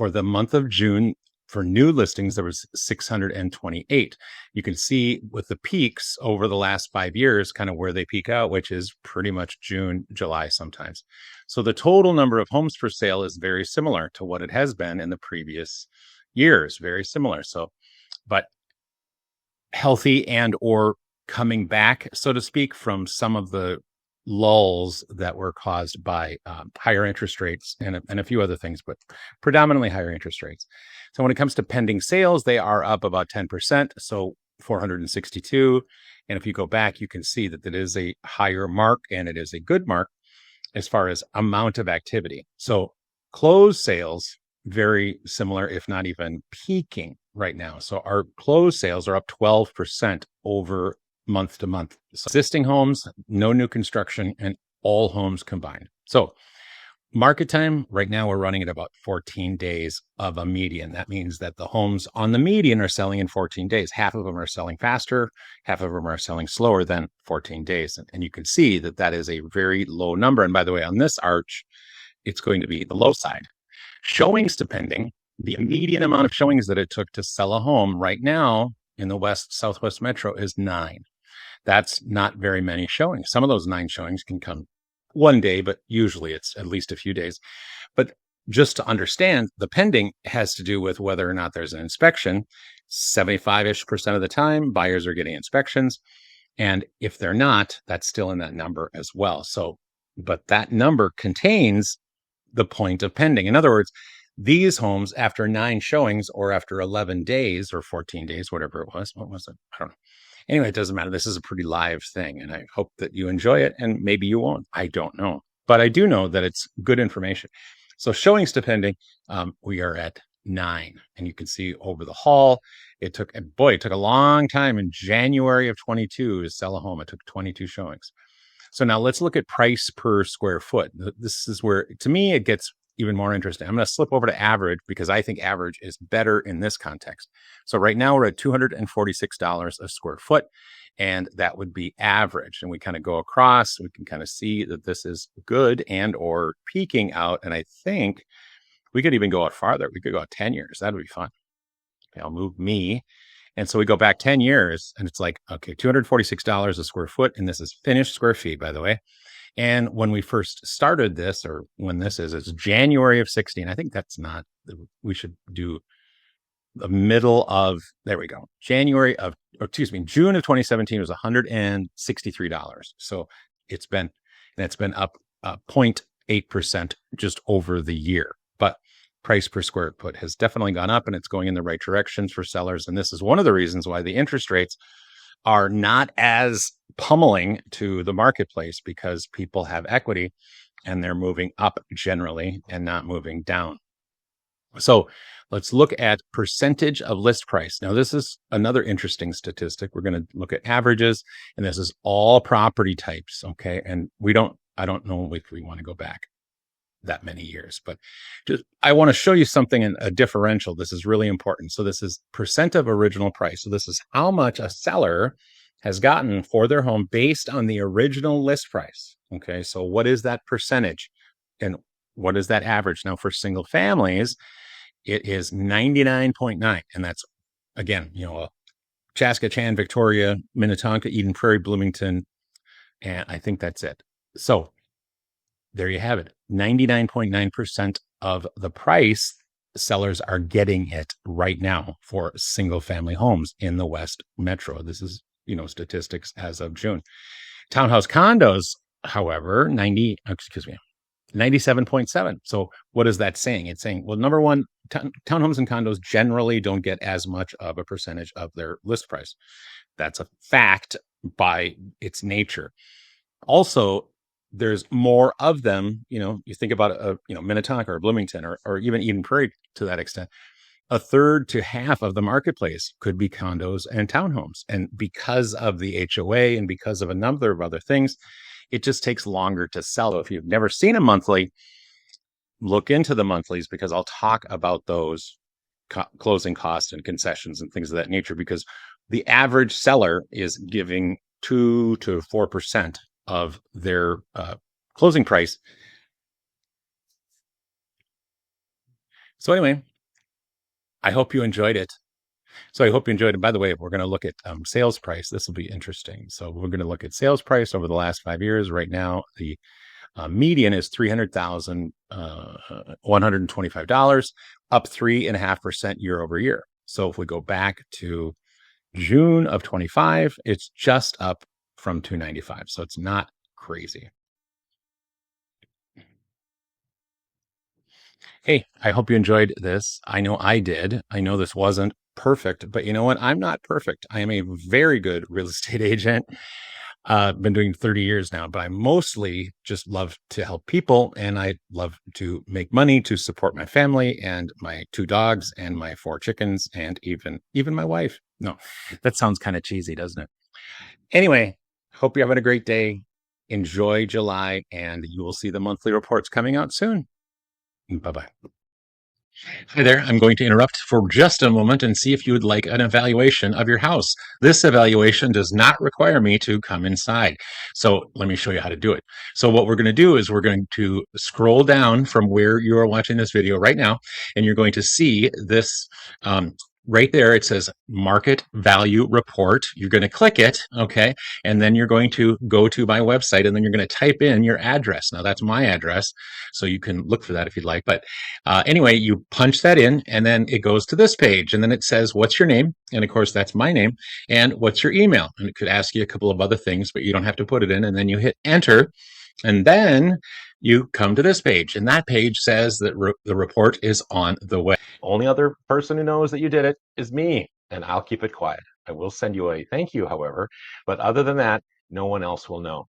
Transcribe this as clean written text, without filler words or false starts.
For the month of June, for new listings, there was 628. You can see with the peaks over the last 5 years, kind of where they peak out, which is pretty much June, July sometimes. So the total number of homes for sale is very similar to what it has been in the previous years, very similar. So, but healthy and or coming back, so to speak, from some of the lulls that were caused by higher interest rates and a few other things, but predominantly higher interest rates. So when it comes to pending sales, they are up about 10%, so 462. And if you go back, you can see that it is a higher mark, and it is a good mark as far as amount of activity. So closed sales, very similar, if not even peaking right now. So our closed sales are up 12% over month to month. So existing homes, no new construction, and all homes combined. So market time right now, we're running at about 14 days of a median. That means that the homes on the median are selling in 14 days. Half of them are selling faster, half of them are selling slower than 14 days. And you can see that that is a very low number. And by the way, on this arch, it's going to be the low side. Showings depending, the median amount of showings that it took to sell a home right now in the Southwest Metro is 9. That's not very many showings. Some of those 9 showings can come one day, but usually it's at least a few days. But just to understand, the pending has to do with whether or not there's an inspection. 75-ish% of the time, buyers are getting inspections. And if they're not, that's still in that number as well. So, but that number contains the point of pending. In other words, these homes, after 9 showings or after 11 days or 14 days, whatever it was, what was it? I don't know. Anyway, it doesn't matter. This is a pretty live thing, and I hope that you enjoy it, and maybe you won't. I don't know. But I do know that it's good information. So showings to pending, we are at 9. And you can see over the hall, it took a long time in January of 22 to sell a home. It took 22 showings. So now let's look at price per square foot. This is where, to me, it gets even more interesting. I'm going to slip over to average because I think average is better in this context. So right now we're at $246 a square foot, and that would be average. And we kind of go across, we can kind of see that this is good and or peaking out. And I think we could even go out farther. We could go out 10 years. That would be fun. Okay, I'll move me. And so we go back 10 years and it's like, okay, $246 a square foot. And this is finished square feet, by the way. And when we first started this, or when this is, it's January of 16. I think that's not, we should do the middle of, there we go. June of 2017 was $163. So it's been up 0.8% just over the year. But price per square foot has definitely gone up, and it's going in the right directions for sellers. And this is one of the reasons why the interest rates are not as pummeling to the marketplace, because people have equity and they're moving up generally and not moving down. So let's look at percentage of list price. Now, this is another interesting statistic. We're going to look at averages, and this is all property types. Okay. And I don't know if we want to go back that many years, but just, I want to show you something in a differential. This is really important. So this is percent of original price. So this is how much a seller has gotten for their home based on the original list price. Okay. So what is that percentage, and what is that average? Now, for single families, it is 99.9. And that's, again, Chaska, Chan, Victoria, Minnetonka, Eden Prairie, Bloomington. And I think that's it. So there you have it. 99.9% of the price, sellers are getting it right now for single family homes in the West Metro. This is, statistics as of June. Townhouse condos, however, 97.7. So what is that saying? It's saying, well, number one, townhomes and condos generally don't get as much of a percentage of their list price. That's a fact by its nature. Also, there's more of them. You think about Minnetonka or Bloomington or even Eden Prairie to that extent. A third to half of the marketplace could be condos and townhomes. And because of the HOA and because of a number of other things, it just takes longer to sell. If you've never seen a monthly, look into the monthlies, because I'll talk about those closing costs and concessions and things of that nature, because the average seller is giving 2 to 4% of their closing price. So anyway, I hope you enjoyed it. So I hope you enjoyed it. By the way, we're going to look at sales price. This will be interesting. So we're going to look at sales price over the last 5 years. Right now, the median is $300,125, up 3.5% year over year. So if we go back to June of 25, it's just up from 295. So it's not crazy. Hey, I hope you enjoyed this. I know I did. I know this wasn't perfect, but you know what? I'm not perfect. I am a very good real estate agent. Been doing 30 years now, but I mostly just love to help people, and I love to make money to support my family and my 2 dogs and my 4 chickens and even my wife. No, that sounds kind of cheesy, doesn't it? Anyway, hope you're having a great day. Enjoy July, and you will see the monthly reports coming out soon. Bye bye. Hi there. I'm going to interrupt for just a moment and see if you would like an evaluation of your house. This evaluation does not require me to come inside. So let me show you how to do it. So what we're going to do is we're going to scroll down from where you are watching this video right now, and you're going to see this right there. It says market value report. You're going to click it. Okay. And then you're going to go to my website, and then you're going to type in your address. Now that's my address, so you can look for that if you'd like. But anyway, you punch that in, and then it goes to this page, and then it says, what's your name? And of course, that's my name. And what's your email? And it could ask you a couple of other things, but you don't have to put it in. And then you hit enter, and then you come to this page, and that page says that the report is on the way. Only other person who knows that you did it is me, and I'll keep it quiet. I will send you a thank you, however, but other than that, no one else will know.